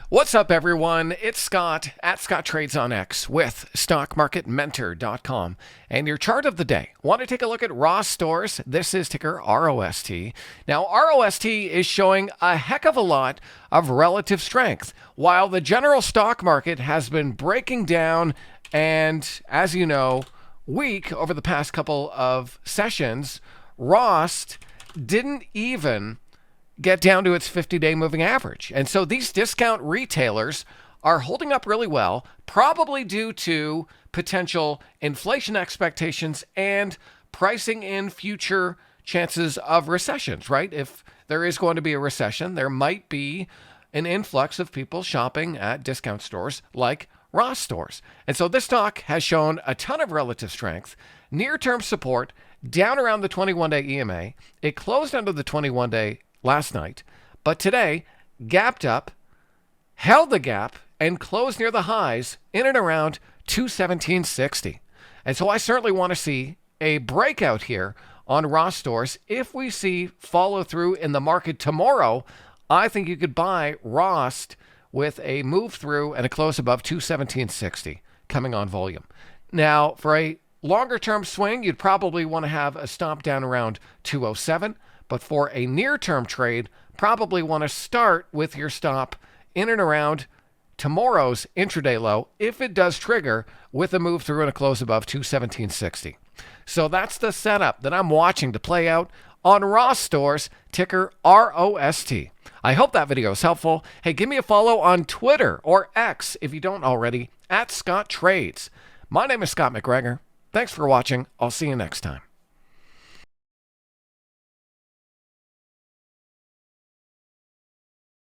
What's up, everyone? It's Scott at Scott Trades on X with StockMarketMentor.com and your chart of the day. Want to take a look at ROST stores? This is ticker ROST. Now, ROST is showing a heck of a lot of relative strength, while the general stock market has been breaking down and, as you know, weak over the past couple of sessions. ROST didn't even get down to its 50-day moving average. And so these discount retailers are holding up really well, probably due to potential inflation expectations and pricing in future chances of recessions, right? If there is going to be a recession, there might be an influx of people shopping at discount stores like ROST stores. And so this stock has shown a ton of relative strength, near-term support down around the 21-day EMA. It closed under the 21-day last night, but today gapped up, held the gap, and closed near the highs in and around 217.60. And so I certainly want to see a breakout here on ROST stores. If we see follow through in the market tomorrow, I think you could buy ROST with a move through and a close above 217.60 coming on volume. Now, for a longer term swing, you'd probably want to have a stop down around 207. But for a near-term trade, probably want to start with your stop in and around tomorrow's intraday low, if it does trigger, with a move through and a close above 217.60. So that's the setup that I'm watching to play out on ROST stores, ticker ROST. I hope that video is helpful. Hey, give me a follow on Twitter or X if you don't already, at Scott Trades. My name is Scott McGregor. Thanks for watching. I'll see you next time.